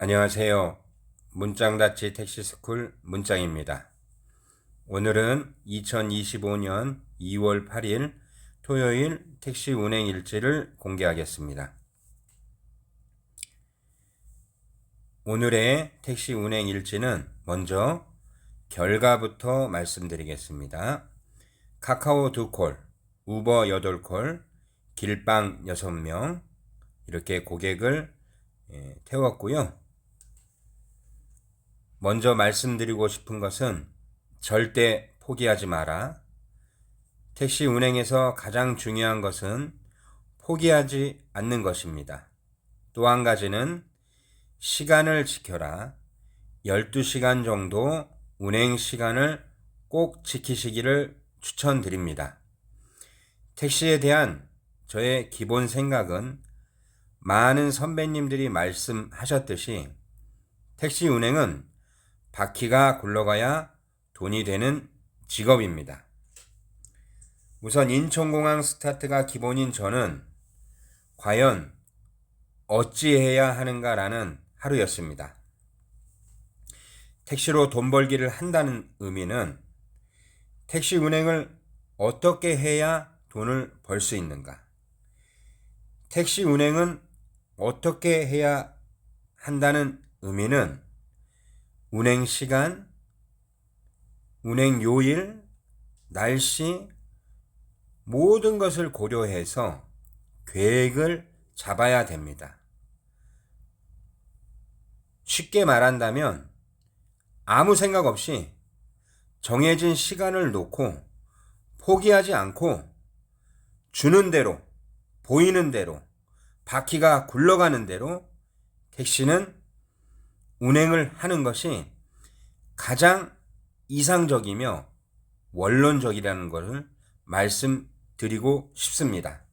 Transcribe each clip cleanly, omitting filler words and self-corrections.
안녕하세요. 문짱다치 택시스쿨 문짱입니다. 오늘은 2025년 2월 8일 토요일 택시 운행 일지를 공개하겠습니다. 오늘의 택시 운행 일지는 먼저 결과부터 말씀드리겠습니다. 카카오 2콜, 우버 8콜, 길빵 6명 이렇게 고객을 태웠고요. 먼저 말씀드리고 싶은 것은 절대 포기하지 마라. 택시 운행에서 가장 중요한 것은 포기하지 않는 것입니다. 또 한 가지는 시간을 지켜라. 12시간 정도 운행 시간을 꼭 지키시기를 추천드립니다. 택시에 대한 저의 기본 생각은 많은 선배님들이 말씀하셨듯이 택시 운행은 바퀴가 굴러가야 돈이 되는 직업입니다. 우선 인천공항 스타트가 기본인 저는 과연 어찌해야 하는가라는 하루였습니다. 택시로 돈 벌기를 한다는 의미는 택시 운행을 어떻게 해야 돈을 벌 수 있는가? 택시 운행은 어떻게 해야 한다는 의미는 운행 시간, 운행 요일, 날씨, 모든 것을 고려해서 계획을 잡아야 됩니다. 쉽게 말한다면 아무 생각 없이 정해진 시간을 놓고 포기하지 않고 주는 대로, 보이는 대로, 바퀴가 굴러가는 대로 택시는 운행을 하는 것이 가장 이상적이며 원론적이라는 것을 말씀드리고 싶습니다.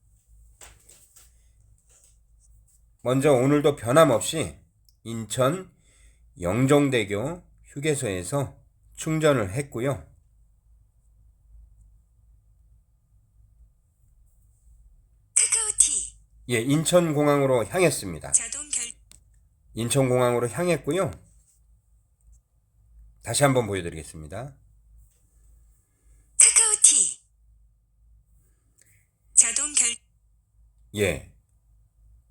먼저 오늘도 변함없이 인천 영종대교 휴게소에서 충전을 했고요. 인천공항으로 향했습니다. 인천공항으로 향했고요. 다시 한번 보여드리겠습니다. 카카오티 자동 결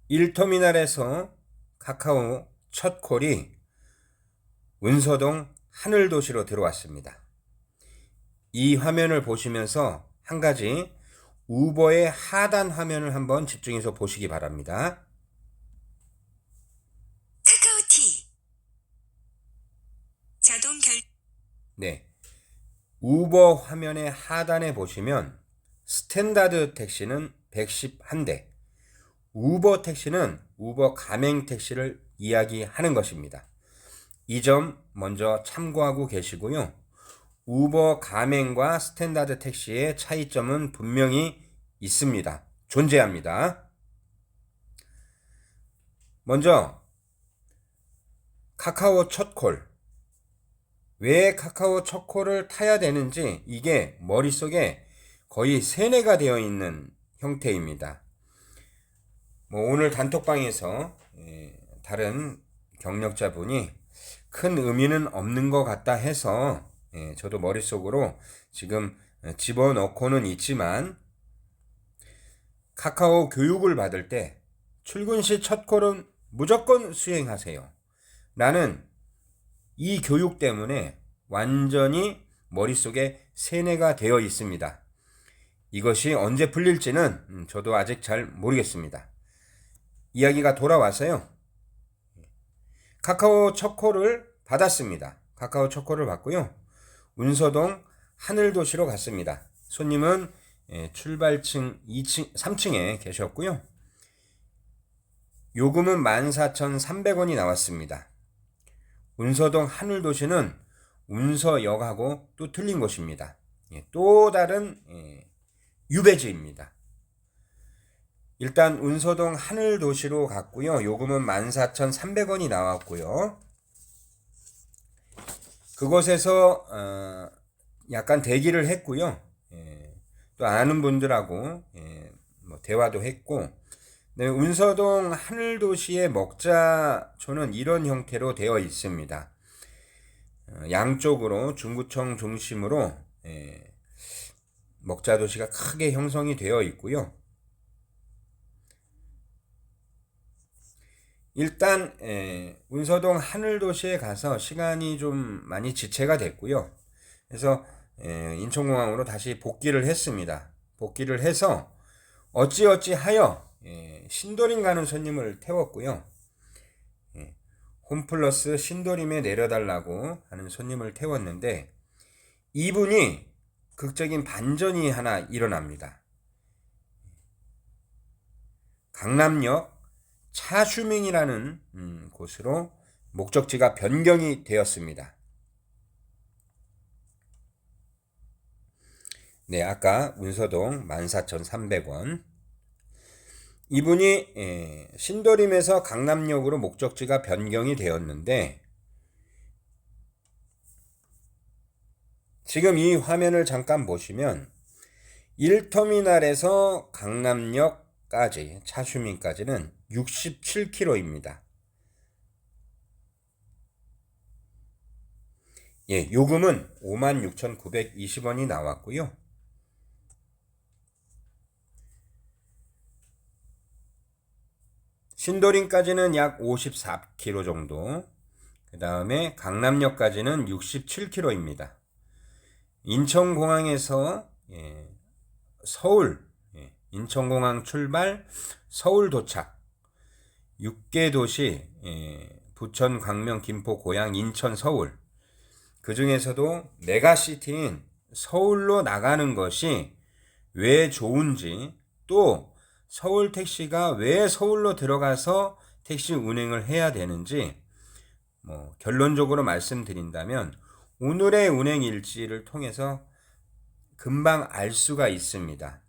1터미널에서 카카오 첫 콜이 운서동 하늘도시로 들어왔습니다. 이 화면을 보시면서 한 가지 우버의 하단 화면을 한번 집중해서 보시기 바랍니다. 카카오티 자동 결 우버 화면의 하단에 보시면 스탠다드 택시는 111대, 우버 택시는 우버 가맹 택시를 이야기하는 것입니다. 이 점 먼저 참고하고 계시고요. 우버 가맹과 스탠다드 택시의 차이점은 분명히 있습니다. 존재합니다. 먼저 카카오 첫 콜. 왜 카카오 첫 콜을 타야 되는지 이게 머릿속에 거의 세뇌가 되어 있는 형태입니다. 오늘 단톡방에서 다른 경력자분이 큰 의미는 없는 것 같다 해서 저도 머릿속으로 지금 집어넣고는 있지만 카카오 교육을 받을 때 출근 시 첫 콜은 무조건 수행하세요. 나는 이 교육 때문에 완전히 머릿속에 세뇌가 되어 있습니다. 이것이 언제 풀릴지는 저도 아직 잘 모르겠습니다. 이야기가 돌아와서요. 카카오 첫 콜을 받았습니다. 카카오 첫 콜을 받고요. 운서동 하늘도시로 갔습니다. 손님은 출발층 3층에 계셨고요. 요금은 14,300원이 나왔습니다. 운서동 하늘도시는 운서역하고 또 틀린 곳입니다. 또 다른 유배지입니다. 일단 운서동 하늘도시로 갔고요. 요금은 14,300원이 나왔고요. 그곳에서 약간 대기를 했고요. 또 아는 분들하고 대화도 했고 네, 운서동 하늘도시의 먹자촌은 이런 형태로 되어 있습니다. 양쪽으로 중구청 중심으로 먹자도시가 크게 형성이 되어 있고요. 일단 운서동 하늘도시에 가서 시간이 좀 많이 지체가 됐고요. 그래서 인천공항으로 다시 복귀를 했습니다. 복귀를 해서 어찌어찌 하여 신도림 가는 손님을 태웠고요. 홈플러스 신도림에 내려달라고 하는 손님을 태웠는데 이분이 극적인 반전이 하나 일어납니다. 강남역 차슈밍이라는 곳으로 목적지가 변경이 되었습니다. 네, 아까 운서동 14,300원. 이분이 신도림에서 강남역으로 목적지가 변경이 되었는데 지금 이 화면을 잠깐 보시면 1터미널에서 강남역까지 차슈민까지는 67km입니다. 예, 요금은 56,920원이 나왔고요. 신도림까지는 약 54km 정도. 그 다음에 강남역까지는 67km입니다. 인천공항에서 서울, 인천공항 출발, 서울 도착, 6개 도시, 부천, 광명, 김포, 고양, 인천, 서울. 그 중에서도 메가시티인 서울로 나가는 것이 왜 좋은지, 또 서울 택시가 왜 서울로 들어가서 택시 운행을 해야 되는지 결론적으로 말씀드린다면 오늘의 운행 일지를 통해서 금방 알 수가 있습니다.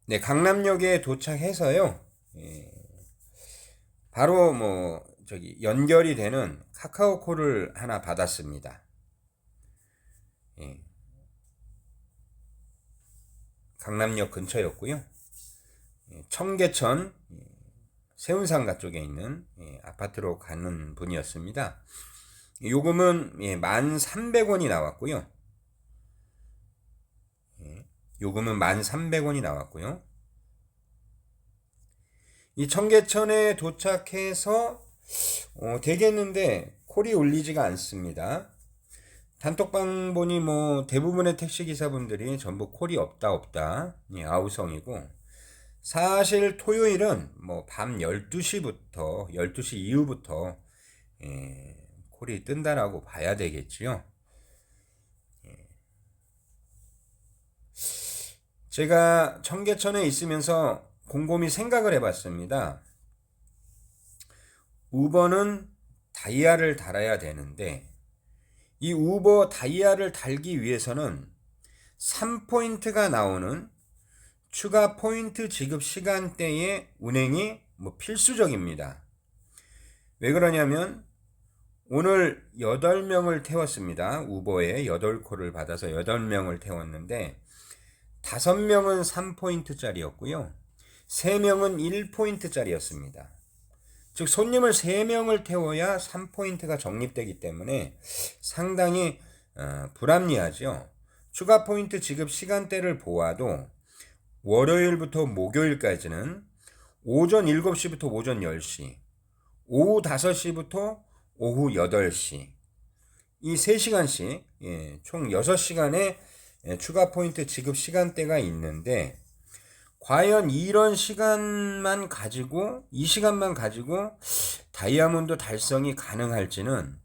네, 강남역에 도착해서요. 바로 연결이 되는 카카오콜을 하나 받았습니다. 강남역 근처였고요. 청계천 세운상가 쪽에 있는 아파트로 가는 분이었습니다. 요금은 1,300원이 나왔고요. 요금은 1,300원이 나왔고요. 이 청계천에 도착해서 되겠는데 콜이 울리지가 않습니다. 단톡방 보니 대부분의 택시기사분들이 전부 콜이 없다 아우성이고, 사실 토요일은 밤 12시부터 12시 이후부터 콜이 뜬다라고 봐야 되겠지요. 제가 청계천에 있으면서 곰곰이 생각을 해봤습니다. 우버는 다이아를 달아야 되는데 이 우버 다이아를 달기 위해서는 3포인트가 나오는 추가 포인트 지급 시간대의 운행이 필수적입니다. 왜 그러냐면 오늘 8명을 태웠습니다. 우버에 8콜을 받아서 8명을 태웠는데 5명은 3포인트짜리였고요. 3명은 1포인트짜리였습니다. 즉 손님을 3명을 태워야 3포인트가 적립되기 때문에 상당히 불합리하죠. 추가 포인트 지급 시간대를 보아도 월요일부터 목요일까지는 오전 7시부터 오전 10시, 오후 5시부터 오후 8시, 이 3시간씩 총 6시간의 추가 포인트 지급 시간대가 있는데 과연 이런 시간만 가지고, 이 시간만 가지고 다이아몬드 달성이 가능할지는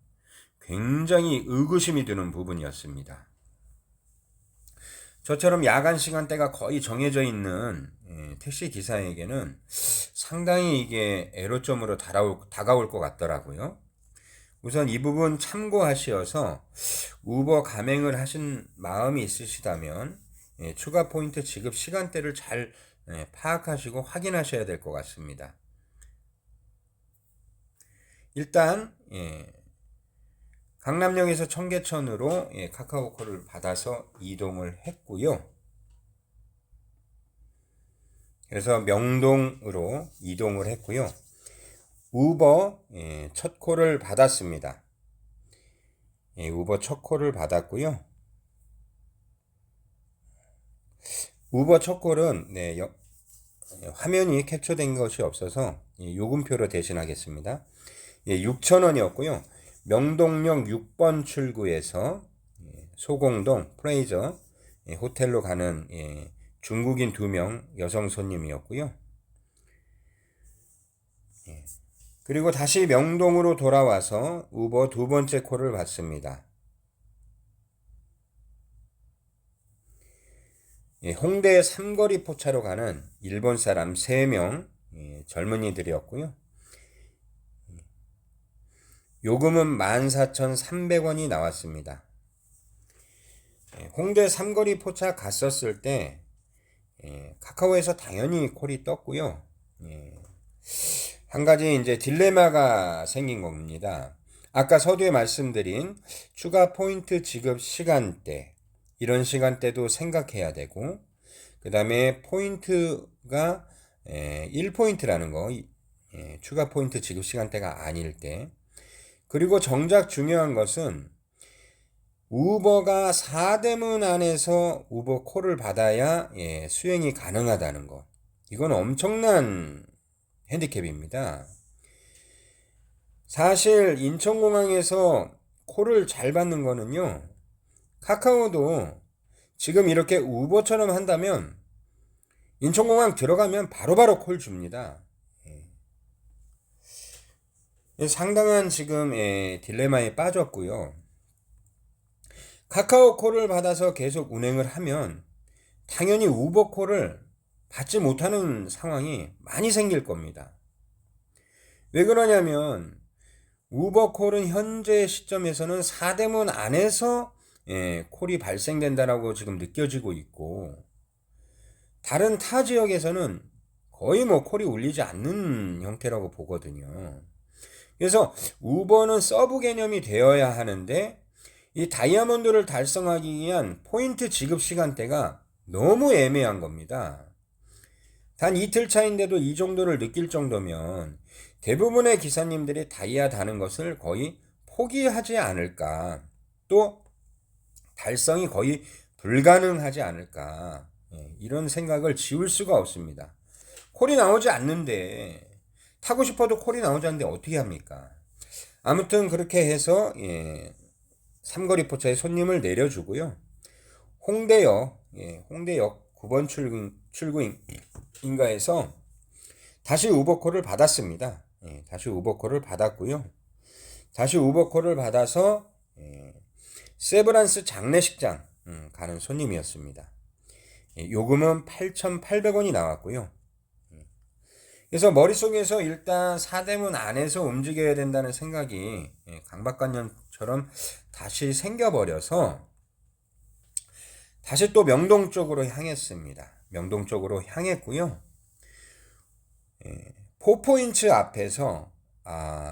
굉장히 의구심이 드는 부분이었습니다. 저처럼 야간 시간대가 거의 정해져 있는 택시 기사에게는 상당히 이게 애로점으로 다가올 것 같더라고요. 우선 이 부분 참고하셔서 우버 가맹을 하신 마음이 있으시다면 추가 포인트 지급 시간대를 잘 파악하시고 확인하셔야 될 것 같습니다. 일단 강남역에서 청계천으로 카카오콜을 받아서 이동을 했고요. 그래서 명동으로 이동을 했고요. 우버 첫 콜을 받았습니다. 우버 첫 콜을 받았고요. 우버 첫 콜은 화면이 캡처된 것이 없어서 요금표로 대신하겠습니다. 6,000원이었고요. 명동역 6번 출구에서 소공동 프레이저 호텔로 가는 중국인 2명 여성 손님이었고요. 그리고 다시 명동으로 돌아와서 우버 두 번째 콜을 받습니다. 홍대 삼거리 포차로 가는 일본 사람 3명 젊은이들이었고요. 요금은 14,300원이 나왔습니다. 홍대 삼거리 포차 갔었을 때 카카오에서 당연히 콜이 떴고요. 한 가지 이제 딜레마가 생긴 겁니다. 아까 서두에 말씀드린 추가 포인트 지급 시간대, 이런 시간대도 생각해야 되고, 그 다음에 포인트가 1포인트라는 거, 추가 포인트 지급 시간대가 아닐 때, 그리고 정작 중요한 것은 우버가 4대문 안에서 우버 콜을 받아야 수행이 가능하다는 거. 이건 엄청난 핸디캡입니다. 사실 인천공항에서 콜을 잘 받는 거는요, 카카오도 지금 이렇게 우버처럼 한다면 인천공항 들어가면 바로바로 콜 줍니다. 상당한 지금 딜레마에 빠졌고요. 카카오 콜을 받아서 계속 운행을 하면 당연히 우버 콜을 받지 못하는 상황이 많이 생길 겁니다. 왜 그러냐면 우버 콜은 현재 시점에서는 4대문 안에서 콜이 발생된다라고 지금 느껴지고 있고, 다른 타 지역에서는 거의 콜이 울리지 않는 형태라고 보거든요. 그래서 우버는 서브 개념이 되어야 하는데 이 다이아몬드를 달성하기 위한 포인트 지급 시간대가 너무 애매한 겁니다. 단 이틀 차인데도 이 정도를 느낄 정도면 대부분의 기사님들이 다이아 다는 것을 거의 포기하지 않을까, 또 달성이 거의 불가능하지 않을까, 이런 생각을 지울 수가 없습니다. 콜이 나오지 않는데, 타고 싶어도 콜이 나오지 않는데 어떻게 합니까? 아무튼 그렇게 해서 삼거리 포차에 손님을 내려주고요. 홍대역 9번 출구인가에서 다시 우버콜을 받았습니다. 다시 우버콜을 받았고요. 다시 우버콜을 받아서 세브란스 장례식장 가는 손님이었습니다. 요금은 8,800원이 나왔고요. 그래서 머릿속에서 일단 4대문 안에서 움직여야 된다는 생각이 강박관념처럼 다시 생겨버려서 다시 또 명동 쪽으로 향했습니다. 명동 쪽으로 향했고요. 포포인츠 앞에서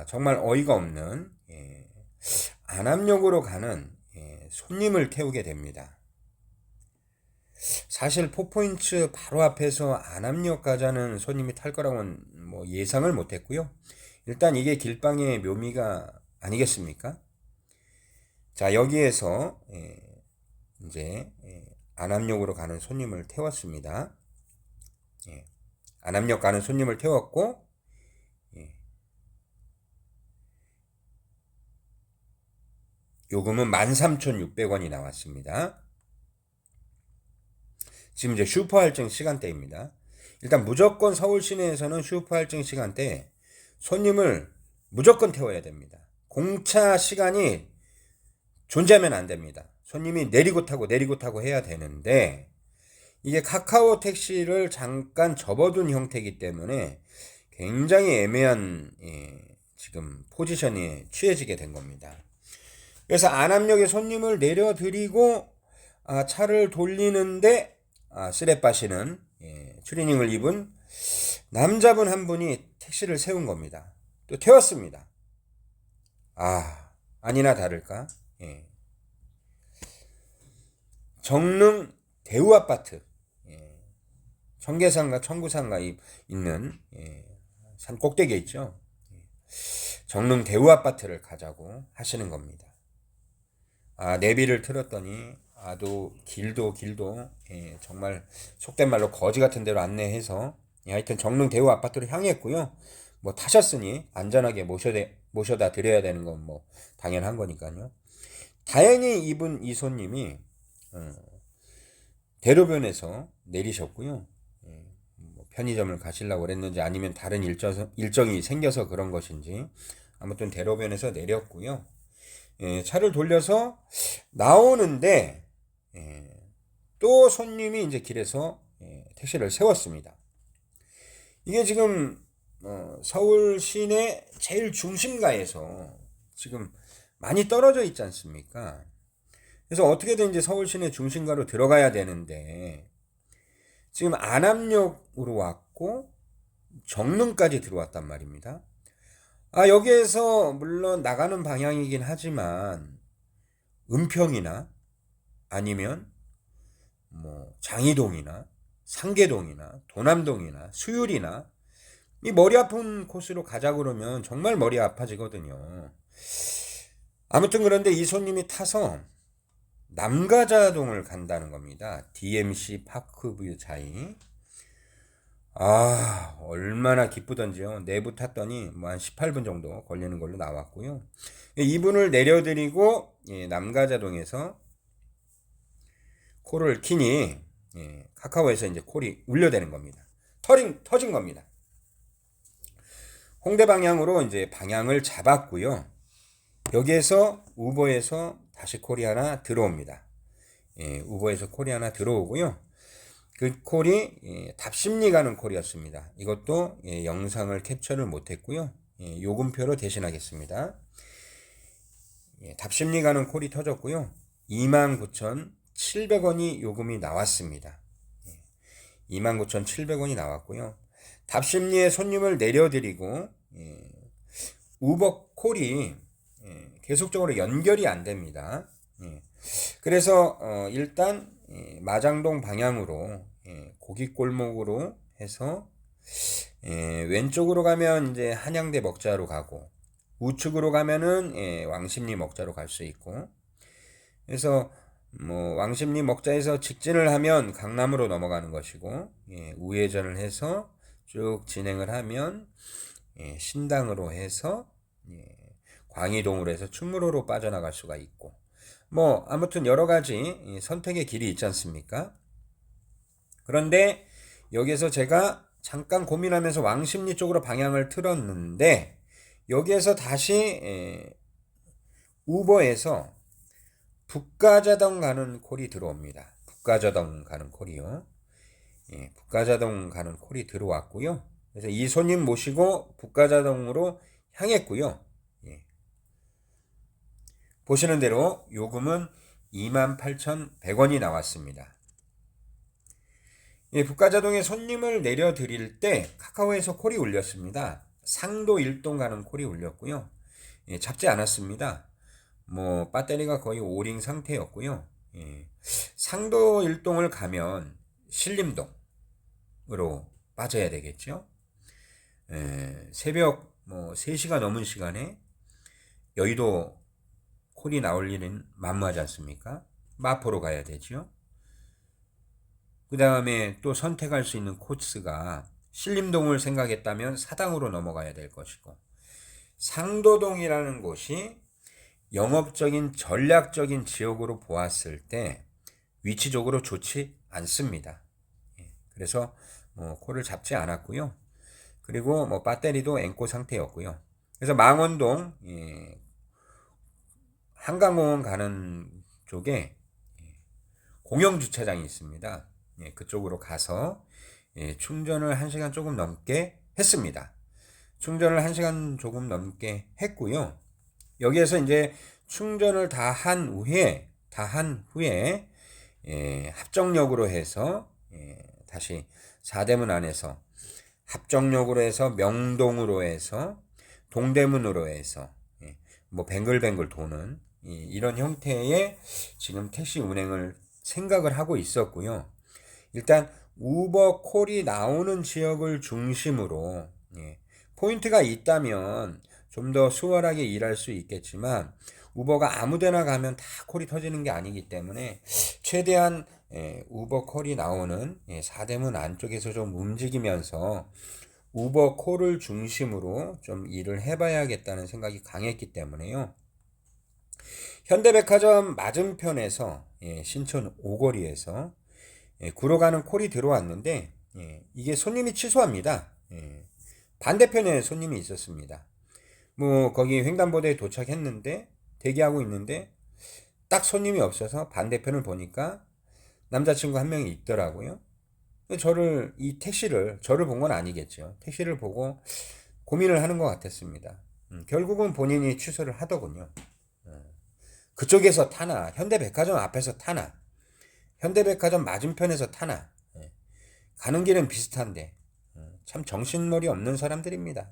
정말 어이가 없는 안암역으로 가는 손님을 태우게 됩니다. 사실 포포인츠 바로 앞에서 안암역 가자는 손님이 탈 거라고는 예상을 못했고요. 일단 이게 길방의 묘미가 아니겠습니까? 자, 여기에서 이제 안암역으로 가는 손님을 태웠습니다. 안암역 가는 손님을 태웠고, 요금은 13,600원이 나왔습니다. 지금 이제 슈퍼 할증 시간대입니다. 일단 무조건 서울 시내에서는 슈퍼 할증 시간대에 손님을 무조건 태워야 됩니다. 공차 시간이 존재하면 안 됩니다. 손님이 내리고 타고 해야 되는데, 이게 카카오 택시를 잠깐 접어둔 형태이기 때문에 굉장히 애매한 지금 포지션이 취해지게 된 겁니다. 그래서 안암역에 손님을 내려드리고 차를 돌리는데 쓰레빠시는 추리닝을 입은 남자분 한 분이 택시를 세운 겁니다. 또 태웠습니다. 아니나 다를까 정릉 대우아파트, 청계산과 청구산가 있는 산 꼭대기에 있죠. 정릉 대우 아파트를 가자고 하시는 겁니다. 내비를 틀었더니 아도 길도 정말 속된 말로 거지 같은 데로 안내해서 하여튼 정릉 대우 아파트로 향했고요. 뭐 타셨으니 안전하게 모셔다 드려야 되는 건 뭐 당연한 거니까요. 다행히 이 손님이 대로변에서 내리셨고요. 뭐 편의점을 가시려고 그랬는지 아니면 다른 일정이 생겨서 그런 것인지 아무튼 대로변에서 내렸고요. 차를 돌려서 나오는데 또 손님이 이제 길에서 택시를 세웠습니다. 이게 지금 서울 시내 제일 중심가에서 지금 많이 떨어져 있지 않습니까? 그래서 어떻게든 이제 서울 시내 중심가로 들어가야 되는데 지금 안암역으로 왔고 정릉까지 들어왔단 말입니다. 여기에서 물론 나가는 방향이긴 하지만 은평이나 아니면 뭐 장이동이나 상계동이나 도남동이나 수율이나 이 머리 아픈 코스로 가자 그러면 정말 머리 아파지거든요. 아무튼 그런데 이 손님이 타서 남가자동을 간다는 겁니다. DMC 파크뷰 자이. 얼마나 기쁘던지요. 내부 탔더니 뭐 한 18분 정도 걸리는 걸로 나왔고요. 이분을 내려드리고 남가자동에서 콜을 키니 카카오에서 이제 콜이 울려대는 겁니다. 터진 겁니다. 홍대 방향으로 이제 방향을 잡았고요. 여기에서 우버에서 다시 콜이 하나 들어옵니다. 우버에서 콜이 하나 들어오고요. 그 콜이 답심리 가는 콜이었습니다. 이것도 영상을 캡처를 못했고요. 요금표로 대신하겠습니다. 답심리 가는 콜이 터졌고요. 29,700원이 요금이 나왔습니다. 29,700원이 나왔고요. 답심리에 손님을 내려드리고 우버 콜이 계속적으로 연결이 안 됩니다. 그래서 일단 마장동 방향으로 고깃골목으로 해서 왼쪽으로 가면 이제 한양대 먹자로 가고 우측으로 가면은 왕십리 먹자로 갈 수 있고, 그래서 뭐 왕십리 먹자에서 직진을 하면 강남으로 넘어가는 것이고 우회전을 해서 쭉 진행을 하면 신당으로 해서 광희동으로 해서 충무로로 빠져나갈 수가 있고, 뭐 아무튼 여러 가지 선택의 길이 있지 않습니까? 그런데 여기에서 제가 잠깐 고민하면서 왕십리 쪽으로 방향을 틀었는데 여기에서 다시 우버에서 북가자동 가는 콜이 들어옵니다. 북가자동 가는 콜이요. 북가자동 가는 콜이 들어왔고요. 그래서 이 손님 모시고 북가자동으로 향했고요. 보시는 대로 요금은 28,100원이 나왔습니다. 북가자동에 손님을 내려드릴 때 카카오에서 콜이 울렸습니다. 상도 1동 가는 콜이 울렸고요. 잡지 않았습니다. 뭐 배터리가 거의 오링 상태였고요. 상도 1동을 가면 신림동으로 빠져야 되겠죠. 새벽 뭐 3시가 넘은 시간에 여의도 콜이 나올 일은 만무하지 않습니까? 마포로 가야 되죠. 그 다음에 또 선택할 수 있는 코스가 신림동을 생각했다면 사당으로 넘어가야 될 것이고, 상도동이라는 곳이 영업적인 전략적인 지역으로 보았을 때 위치적으로 좋지 않습니다. 그래서 뭐 콜을 잡지 않았고요. 그리고 뭐 배터리도 앵꼬 상태였고요. 그래서 망원동 한강공원 가는 쪽에 공영주차장이 있습니다. 그쪽으로 가서 충전을 1시간 조금 넘게 했습니다. 충전을 1시간 조금 넘게 했고요. 여기에서 이제 충전을 다 한 후에 합정역으로 해서 다시 사대문 안에서 합정역으로 해서 명동으로 해서 동대문으로 해서 뭐 뱅글뱅글 도는 이런 형태의 지금 택시 운행을 생각을 하고 있었고요. 일단 우버 콜이 나오는 지역을 중심으로 포인트가 있다면 좀 더 수월하게 일할 수 있겠지만 우버가 아무데나 가면 다 콜이 터지는 게 아니기 때문에 최대한 우버 콜이 나오는 사대문 안쪽에서 좀 움직이면서 우버 콜을 중심으로 좀 일을 해봐야겠다는 생각이 강했기 때문에요. 현대백화점 맞은편에서 신촌 오거리에서 구로 가는 콜이 들어왔는데 이게 손님이 취소합니다. 반대편에 손님이 있었습니다. 뭐 거기 횡단보도에 도착했는데 대기하고 있는데 딱 손님이 없어서 반대편을 보니까 남자친구 한 명이 있더라고요. 저를 본 건 아니겠죠. 택시를 보고 고민을 하는 것 같았습니다. 결국은 본인이 취소를 하더군요. 그쪽에서 타나, 현대백화점 앞에서 타나, 현대백화점 맞은편에서 타나, 가는 길은 비슷한데, 참 정신머리 없는 사람들입니다.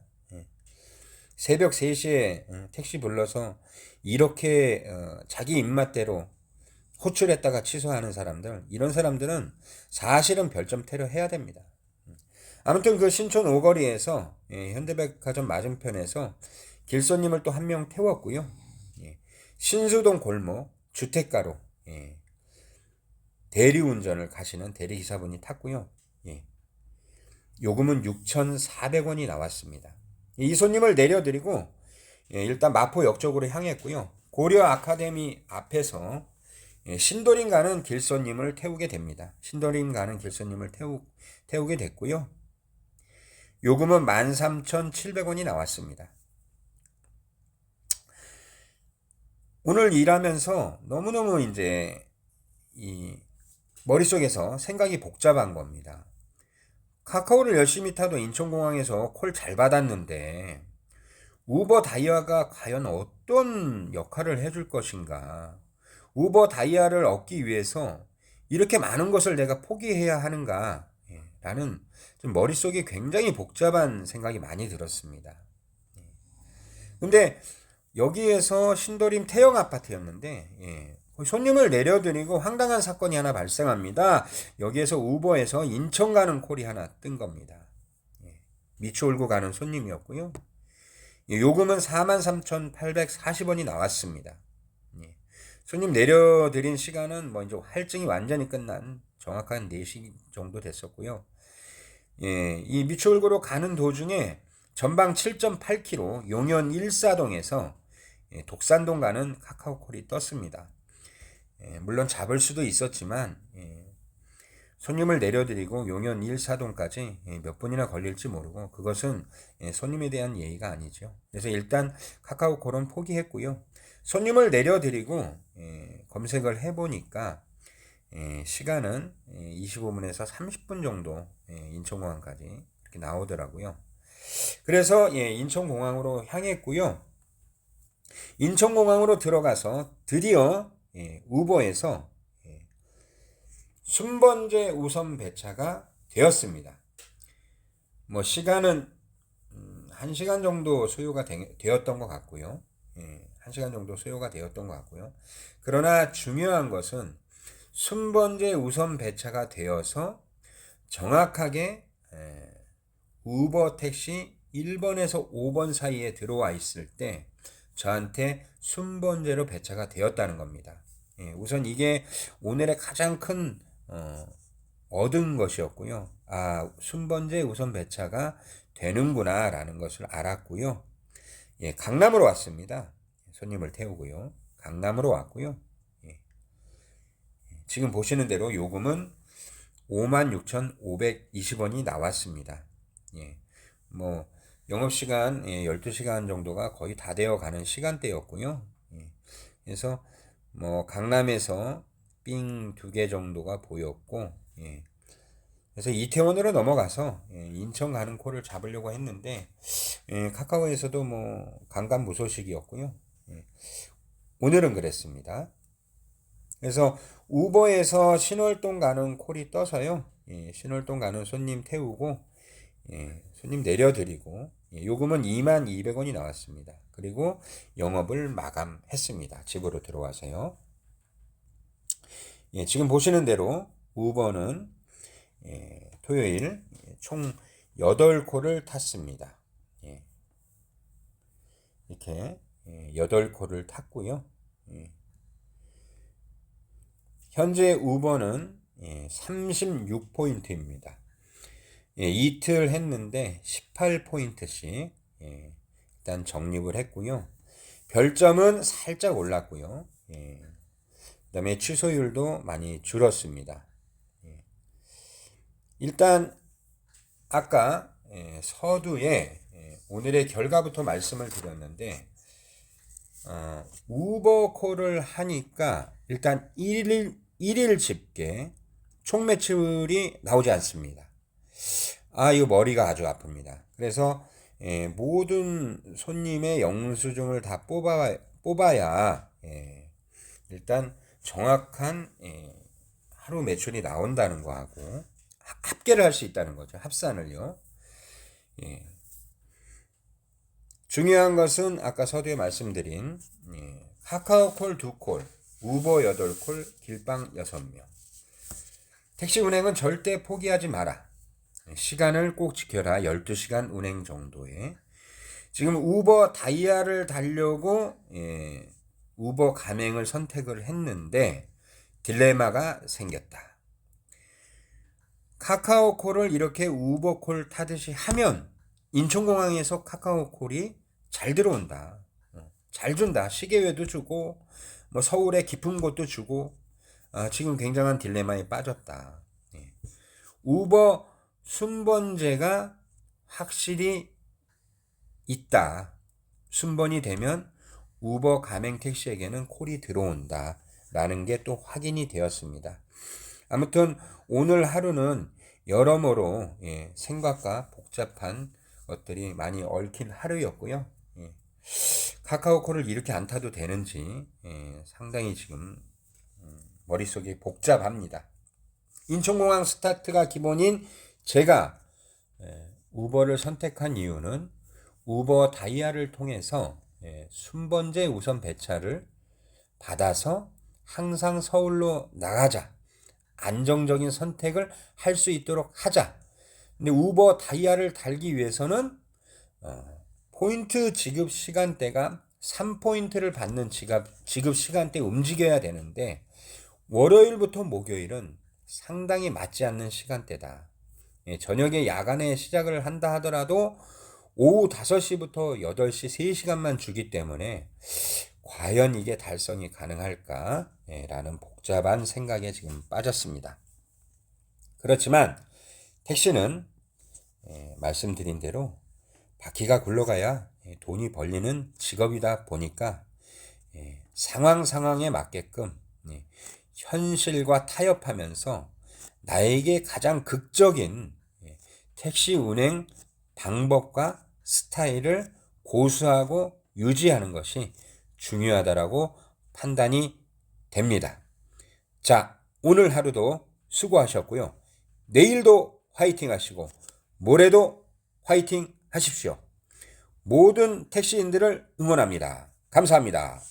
새벽 3시에 택시 불러서 이렇게 자기 입맛대로 호출했다가 취소하는 사람들, 이런 사람들은 사실은 별점 테러 해야 됩니다. 아무튼 그 신촌 오거리에서 현대백화점 맞은편에서 길손님을 또 한 명 태웠고요. 신수동 골목 주택가로 대리운전을 가시는 대리기사분이 탔고요. 요금은 6,400원이 나왔습니다. 이 손님을 내려드리고 일단 마포역 쪽으로 향했고요. 고려 아카데미 앞에서 신도림 가는 길손님을 태우게 됩니다. 신도림 가는 길손님을 태우게 됐고요. 요금은 13,700원이 나왔습니다. 오늘 일하면서 너무너무 이제 이 머릿속에서 생각이 복잡한 겁니다. 카카오를 열심히 타도 인천공항에서 콜 잘 받았는데 우버 다이아가 과연 어떤 역할을 해줄 것인가? 우버 다이아를 얻기 위해서 이렇게 많은 것을 내가 포기해야 하는가? 라는 좀 머릿속에 굉장히 복잡한 생각이 많이 들었습니다. 근데 여기에서 신도림 태영 아파트였는데 손님을 내려드리고 황당한 사건이 하나 발생합니다. 여기에서 우버에서 인천 가는 콜이 하나 뜬 겁니다. 미추홀구 가는 손님이었고요. 요금은 43,840원이 나왔습니다. 손님 내려드린 시간은 뭐 이제 할증이 완전히 끝난 정확한 4시 정도 됐었고요. 이 미추홀구로 가는 도중에 전방 7.8km 용현 1사동에서 독산동 가는 카카오콜이 떴습니다. 물론 잡을 수도 있었지만 손님을 내려드리고 용현 1사동까지 몇 분이나 걸릴지 모르고 그것은 손님에 대한 예의가 아니죠. 그래서 일단 카카오콜은 포기했고요. 손님을 내려드리고 검색을 해보니까 시간은 25분에서 30분 정도 인천공항까지 이렇게 나오더라고요. 그래서 인천공항으로 향했고요. 인천공항으로 들어가서 드디어 우버에서 순번제 우선 배차가 되었습니다. 뭐 시간은 1시간 정도 소요가 되었던 것 같고요. 1시간 정도 소요가 되었던 것 같고요. 그러나 중요한 것은 순번제 우선 배차가 되어서 정확하게 우버 택시 1번에서 5번 사이에 들어와 있을 때 저한테 순번제로 배차가 되었다는 겁니다. 우선 이게 오늘의 가장 큰 얻은 것이었고요. 아, 순번제 우선 배차가 되는구나 라는 것을 알았고요. 강남으로 왔습니다. 손님을 태우고요. 강남으로 왔고요. 지금 보시는 대로 요금은 56,520원이 나왔습니다. 뭐 영업시간 12시간 정도가 거의 다 되어 가는 시간대였고요. 그래서 뭐 강남에서 삥 2개 정도가 보였고 그래서 이태원으로 넘어가서 인천 가는 콜을 잡으려고 했는데 카카오에서도 뭐 강간무소식이었고요. 오늘은 그랬습니다. 그래서 우버에서 신월동 가는 콜이 떠서요. 신월동 가는 손님 태우고 손님 내려드리고 요금은 22,200원이 나왔습니다. 그리고 영업을 마감했습니다. 집으로 들어와서요. 지금 보시는 대로 우버는 토요일 총 8콜을 탔습니다. 이렇게 8콜을 탔고요. 현재 우버는 36포인트입니다. 이틀 했는데 18포인트씩 일단 적립을 했고요. 별점은 살짝 올랐고요. 그 다음에 취소율도 많이 줄었습니다. 일단 아까 서두에 오늘의 결과부터 말씀을 드렸는데 우버콜을 하니까 일단 1일 집계 총 매출이 나오지 않습니다. 이거 머리가 아주 아픕니다. 그래서 모든 손님의 영수증을 다 뽑아야 일단 정확한 하루 매출이 나온다는 거하고 합계를 할 수 있다는 거죠. 합산을요. 중요한 것은 아까 서두에 말씀드린 카카오콜 2콜, 우버 8콜, 길빵 6명. 택시 운행은 절대 포기하지 마라. 시간을 꼭 지켜라. 12시간 운행 정도에. 지금 우버 다이아를 달려고 우버 가맹을 선택을 했는데 딜레마가 생겼다. 카카오콜을 이렇게 우버콜 타듯이 하면 인천공항에서 카카오콜이 잘 들어온다. 잘 준다. 시계회도 주고 뭐 서울의 깊은 곳도 주고 지금 굉장한 딜레마에 빠졌다. 우버 순번제가 확실히 있다. 순번이 되면 우버 가맹 택시에게는 콜이 들어온다. 라는 게 또 확인이 되었습니다. 아무튼 오늘 하루는 여러모로 생각과 복잡한 것들이 많이 얽힌 하루였고요. 카카오콜을 이렇게 안 타도 되는지 상당히 지금 머릿속이 복잡합니다. 인천공항 스타트가 기본인 제가 우버를 선택한 이유는 우버 다이아를 통해서 순번제 우선 배차를 받아서 항상 서울로 나가자. 안정적인 선택을 할 수 있도록 하자. 근데 우버 다이아를 달기 위해서는 포인트 지급 시간대가 3포인트를 받는 지급 시간대에 움직여야 되는데 월요일부터 목요일은 상당히 맞지 않는 시간대다. 저녁에 야간에 시작을 한다 하더라도 오후 5시부터 8시 3시간만 주기 때문에 과연 이게 달성이 가능할까? 라는 복잡한 생각에 지금 빠졌습니다. 그렇지만 택시는 말씀드린 대로 바퀴가 굴러가야 돈이 벌리는 직업이다 보니까 상황에 맞게끔 현실과 타협하면서 나에게 가장 극적인 택시 운행 방법과 스타일을 고수하고 유지하는 것이 중요하다라고 판단이 됩니다. 자, 오늘 하루도 수고하셨고요. 내일도 화이팅 하시고 모레도 화이팅 하십시오. 모든 택시인들을 응원합니다. 감사합니다.